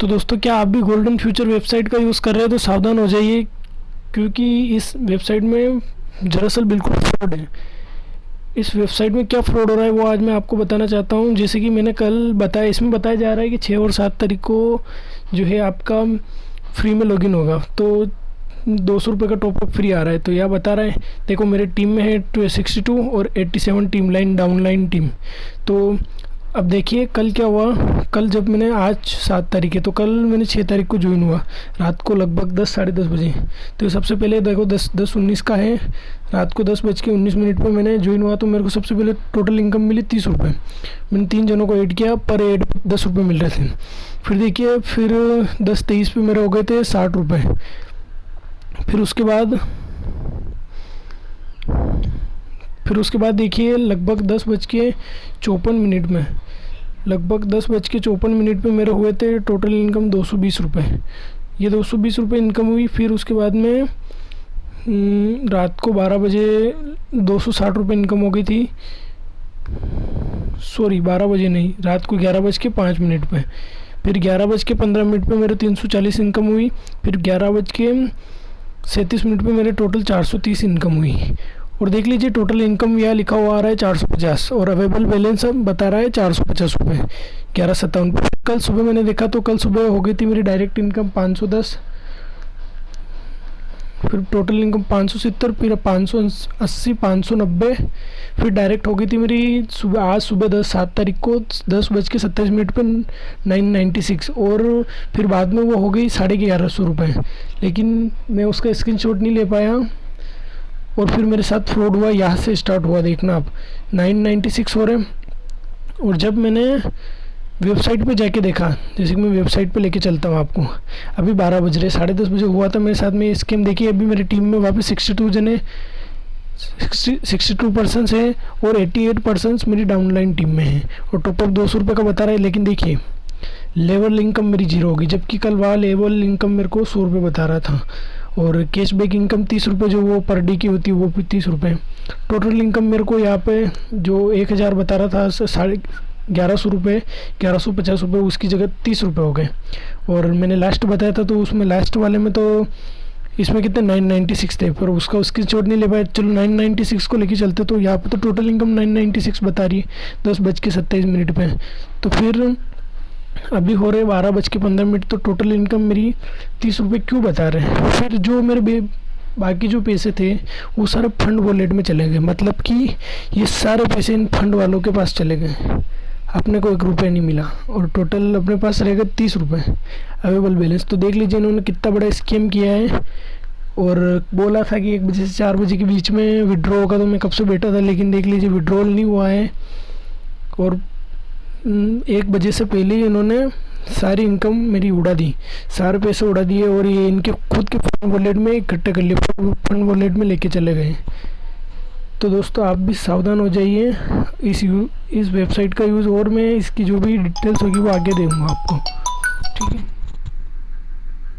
तो दोस्तों, क्या आप भी गोल्डन फ्यूचर वेबसाइट का यूज़ कर रहे हैं तो सावधान हो जाइए, क्योंकि इस वेबसाइट में दरअसल बिल्कुल फ्रॉड है। इस वेबसाइट में क्या फ्रॉड हो रहा है वो आज मैं आपको बताना चाहता हूँ। जैसे कि मैंने कल बताया, इसमें बताया जा रहा है कि 6 और 7 तारीख को जो है आपका फ्री में लॉगिन होगा, तो 200 रुपये का टॉपअप फ्री आ रहा है। तो यह बता रहा है, देखो मेरे टीम में है 62 और 87 टीम लाइन डाउनलाइन टीम। तो अब देखिए कल क्या हुआ। कल जब मैंने, आज 7 तारीख है, तो कल मैंने 6 तारीख को ज्वाइन हुआ रात को लगभग 10 साढ़े 10 बजे। तो सबसे पहले देखो 10:19 का है, रात को 10:19 पर मैंने ज्वाइन हुआ। तो मेरे को सबसे पहले टोटल इनकम मिली 30 रुपये। मैंने 3 जनों को ऐड किया, पर ऐड 10 रुपये मिल रहे थे। फिर देखिए, फिर 10:23 पे मेरे हो गए थे 60 रुपये। फिर उसके बाद देखिए लगभग 10:54 में, लगभग 10:54 पे मेरे हुए थे टोटल इनकम 220 रुपये। ये 220 रुपये इनकम हुई। फिर उसके बाद में रात को 12 बजे 260 रुपये इनकम हो गई थी। सॉरी, 12 बजे नहीं, रात को 11:05 पे। फिर 11:15 पे मेरे 340 इनकम हुई। फिर 11:37 पे मेरे टोटल 430 इनकम हुई। और देख लीजिए टोटल इनकम यह लिखा हुआ आ रहा है 450, और अवेलेबल बैलेंस अब बता रहा है 450 रुपये 11:57 पर। कल सुबह मैंने देखा तो कल सुबह हो गई थी मेरी डायरेक्ट इनकम 510, फिर टोटल इनकम 570, फिर 580, 590, फिर डायरेक्ट हो गई थी मेरी सुबह, आज सुबह 7 तारीख को 10:27 पे 996। और फिर बाद में वो हो गई 1150 रुपये, लेकिन मैं उसका स्क्रीनशॉट नहीं ले पाया। और फिर मेरे साथ फ्रॉड हुआ, यहाँ से स्टार्ट हुआ, देखना आप 996 हो रहे। और जब मैंने वेबसाइट पे जाके देखा, जैसे कि मैं वेबसाइट पे लेके चलता हूँ आपको, अभी 12 बज रहे, 10:30 बजे हुआ था मेरे साथ में ये स्कीम। देखिए अभी मेरी टीम में वापस 62 जने 62% है, और 88% मेरी डाउनलाइन टीम में है, और टॉपअप 200 रुपये का बता रहा है। लेकिन देखिए लेवल इनकम मेरी 0 होगी, जबकि कल वहाँ लेवल इनकम मेरे को 100 रुपये बता रहा था, और कैशबैक इनकम 30 रुपये जो वो पर डे की होती है वो भी 30 रुपये। टोटल इनकम मेरे को यहाँ पे जो 1000 बता रहा था 1150 रुपये, 1150 रुपये, उसकी जगह 30 रुपये हो गए। और मैंने लास्ट बताया था, तो उसमें लास्ट वाले में तो इसमें कितने 996 थे, पर उसका स्क्रीनशॉट नहीं ले पाया। चलो 996 को लेके चलते, तो यहाँ पे तो टोटल इनकम 996 बता रही है 10:27 पे। तो फिर अभी हो रहे 12:15, तो टोटल इनकम मेरी 30 रुपये क्यों बता रहे हैं। फिर जो मेरे बाकी जो पैसे थे वो सारे फंड वॉलेट में चले गए, मतलब कि ये सारे पैसे इन फंड वालों के पास चले गए, अपने को 1 रुपये नहीं मिला, और टोटल अपने पास रहेगा 30 रुपये अवेलेबल बैलेंस। तो देख लीजिए इन्होंने कितना बड़ा स्कीम किया है। और बोला था कि 1 बजे से 4 बजे के बीच में विड्रॉ होगा, तो मैं कब से बैठा था, लेकिन देख लीजिए विड्रॉल नहीं हुआ है। और 1 बजे से पहले ही इन्होंने सारी इनकम मेरी उड़ा दी, सारे पैसे उड़ा दिए, और ये इनके खुद के फंड वॉलेट में इकट्ठे कर लिए, फंड वॉलेट में लेके चले गए। तो दोस्तों आप भी सावधान हो जाइए इस वेबसाइट का यूज़, और मैं इसकी जो भी डिटेल्स होगी वो आगे दूँगा आपको, ठीक है।